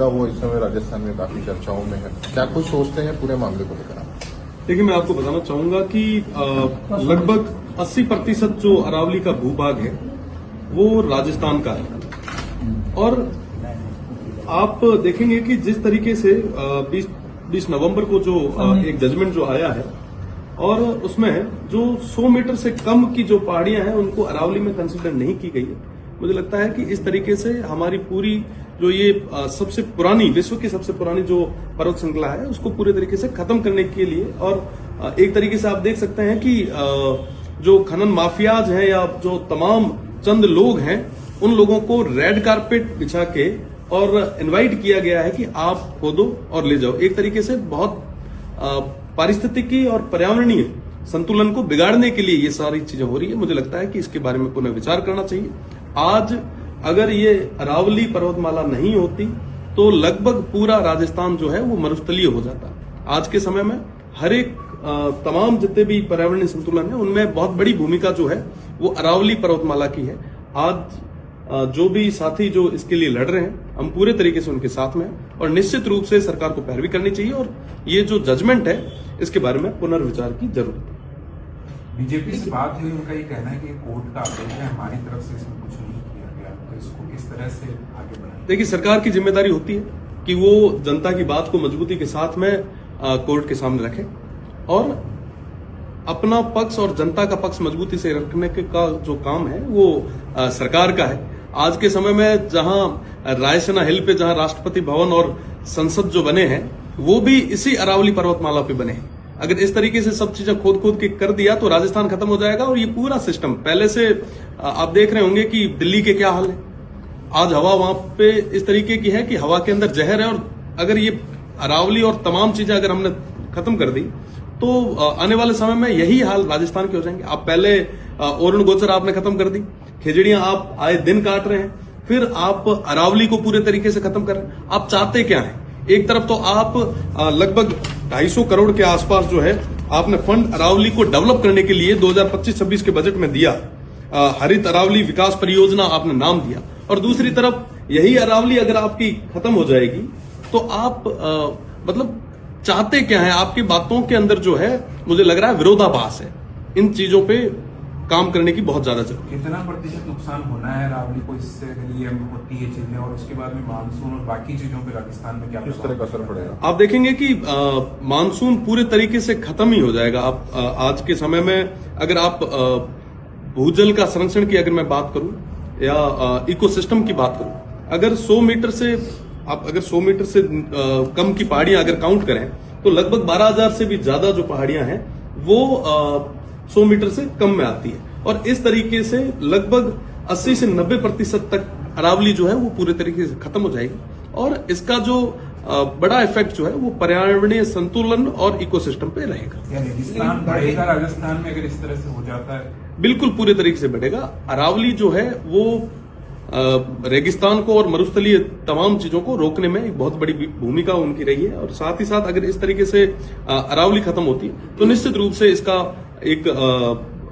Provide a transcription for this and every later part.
वो इस समय राजस्थान में काफी चर्चाओं में है, क्या कुछ सोचते हैं पूरे मामले को लेकर आप? देखिए, मैं आपको बताना चाहूंगा कि लगभग 80% जो अरावली का भूभाग है वो राजस्थान का है। और आप देखेंगे कि जिस तरीके से 20 नवंबर को जो एक जजमेंट जो आया है और उसमें जो 100 मीटर से कम की जो पहाड़ियां हैं उनको अरावली में कंसिडर नहीं की गई है। मुझे लगता है कि इस तरीके से हमारी पूरी जो ये सबसे पुरानी, विश्व की सबसे पुरानी जो पर्वत श्रृंखला है उसको पूरे तरीके से खत्म करने के लिए, और एक तरीके से आप देख सकते हैं कि जो खनन माफियाज हैं या जो तमाम चंद लोग हैं उन लोगों को रेड कारपेट बिछा के और इनवाइट किया गया है कि आप खोदो और ले जाओ। एक तरीके से बहुत पारिस्थितिकी और पर्यावरणीय संतुलन को बिगाड़ने के लिए ये सारी चीजें हो रही है। मुझे लगता है कि इसके बारे में पुनः विचार करना चाहिए। आज अगर ये अरावली पर्वतमाला नहीं होती तो लगभग पूरा राजस्थान जो है वो मरुस्थलीय हो जाता। आज के समय में हर एक तमाम जितने भी पर्यावरणीय संतुलन है उनमें बहुत बड़ी भूमिका जो है वो अरावली पर्वतमाला की है। आज जो भी साथी जो इसके लिए लड़ रहे हैं हम पूरे तरीके से उनके साथ में हैं और निश्चित रूप से सरकार को पैरवी करनी चाहिए और ये जो जजमेंट है इसके बारे में पुनर्विचार की जरूरत है। बीजेपी से बात हुई, उनका ये कहना है कि कोर्ट का आदेश है, हमारी तरफ से इसमें कुछ नहीं किया गया, तो इसको किस तरह से आगे बढ़ाएं? देखिए, सरकार की जिम्मेदारी होती है कि वो जनता की बात को मजबूती के साथ में कोर्ट के सामने रखे और अपना पक्ष और जनता का पक्ष मजबूती से रखने का जो काम है वो सरकार का है। आज के समय में जहां रायसेना हिल पे जहां राष्ट्रपति भवन और संसद जो बने हैं वो भी इसी अरावली पर्वतमाला पे बने हैं। अगर इस तरीके से सब चीजें खोद के कर दिया तो राजस्थान खत्म हो जाएगा और ये पूरा सिस्टम पहले से आप देख रहे होंगे कि दिल्ली के क्या हाल है। आज हवा वहां पे इस तरीके की है कि हवा के अंदर जहर है और अगर ये अरावली और तमाम चीजें अगर हमने खत्म कर दी तो आने वाले समय में यही हाल राजस्थान के हो जाएंगे। आप पहले ओरण गोचर आपने खत्म कर दी, खिजड़ियां आप आए दिन काट रहे हैं, फिर आप अरावली को पूरे तरीके से खत्म कर रहे हैं। आप चाहते क्या है? एक तरफ तो आप लगभग 250 करोड़ के आसपास जो है आपने फंड अरावली को डेवलप करने के लिए 2025-26 के बजट में दिया, हरित अरावली विकास परियोजना आपने नाम दिया, और दूसरी तरफ यही अरावली अगर आपकी खत्म हो जाएगी तो आप मतलब चाहते क्या है? आपकी बातों के अंदर जो है मुझे लग रहा है विरोधाभास है। इन चीजों पे काम करने की बहुत ज्यादा जरूरत है। कितना प्रतिशत नुकसान होना है अरावली को इससे लिए होती है चीजें, और उसके बाद में मानसून और बाकी चीजों पे राजस्थान में क्या किस तरह का असर पड़ेगा? आप देखेंगे कि मानसून पूरे तरीके से खत्म ही हो जाएगा। आप आज के समय में अगर आप भूजल का संरक्षण की अगर मैं बात करूं या इकोसिस्टम की बात करूं, अगर 100 मीटर से कम की पहाड़ियां अगर काउंट करें तो लगभग 12,000 से भी ज्यादा जो पहाड़ियां हैं वो 100 मीटर से कम में आती है। और इस तरीके से लगभग 80 से 90% तक अरावली जो है वो पूरे तरीके से खत्म हो जाएगी और इसका जो बड़ा इफेक्ट जो है वो पर्यावरणीय संतुलन और इकोसिस्टम पे रहेगा। रेगिस्तान बढ़ेगा राजस्थान में अगर इस तरह से हो जाता है? बिल्कुल पूरे तरीके से बढ़ेगा। अरावली जो है वो रेगिस्तान को और मरुस्थलीय तमाम चीजों को रोकने में एक बहुत बड़ी भूमिका उनकी रही है और साथ ही साथ अगर इस तरीके से अरावली खत्म होती है तो निश्चित रूप से इसका एक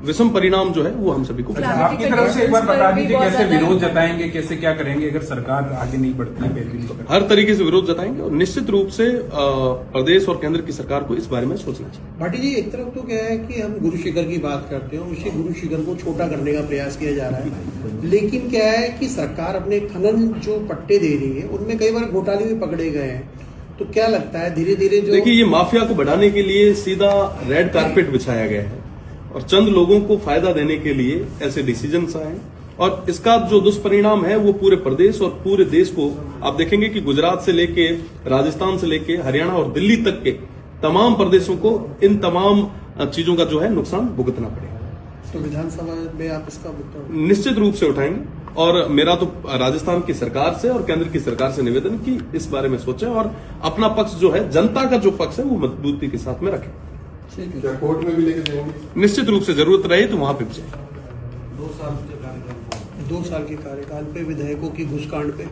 विषम परिणाम जो है वो हम सभी को। आपकी तरफ से एक बार बता दीजिए कैसे विरोध जताएंगे, कैसे क्या करेंगे अगर सरकार आगे नहीं बढ़ती है? हर तरीके से विरोध जताएंगे और निश्चित रूप से प्रदेश और केंद्र की सरकार को इस बारे में सोचना चाहिए। भाटी जी, एक तरफ तो क्या है कि हम गुरु शिखर की बात करते हैं, उसी गुरु शिखर को छोटा करने का प्रयास किया जा रहा है, लेकिन क्या है कि सरकार अपने खनन जो पट्टे दे रही है उनमें कई बार घोटाले भी पकड़े गए हैं। तो क्या लगता है धीरे धीरे जो देखिए, ये माफिया को बढ़ाने के लिए सीधा रेड कारपेट बिछाया गया है और चंद लोगों को फायदा देने के लिए ऐसे डिसीजंस आए और इसका जो दुष्परिणाम है वो पूरे प्रदेश और पूरे देश को आप देखेंगे कि गुजरात से लेके राजस्थान से लेके हरियाणा और दिल्ली तक के तमाम प्रदेशों को इन तमाम चीजों का जो है नुकसान भुगतना पड़ेगा। तो विधानसभा में आप इसका मुद्दा निश्चित रूप से उठाएंगे और मेरा तो राजस्थान की सरकार से और केंद्र की सरकार से निवेदन कि इस बारे में सोचें और अपना पक्ष जो है, जनता का जो पक्ष है वो मजबूती के साथ में रखें। क्या कोर्ट में भी लेके जाएंगे? निश्चित रूप से जरूरत रहे तो वहां पे भी जाए। 2 साल के कार्यकाल पे विधायकों की घुसकांड पे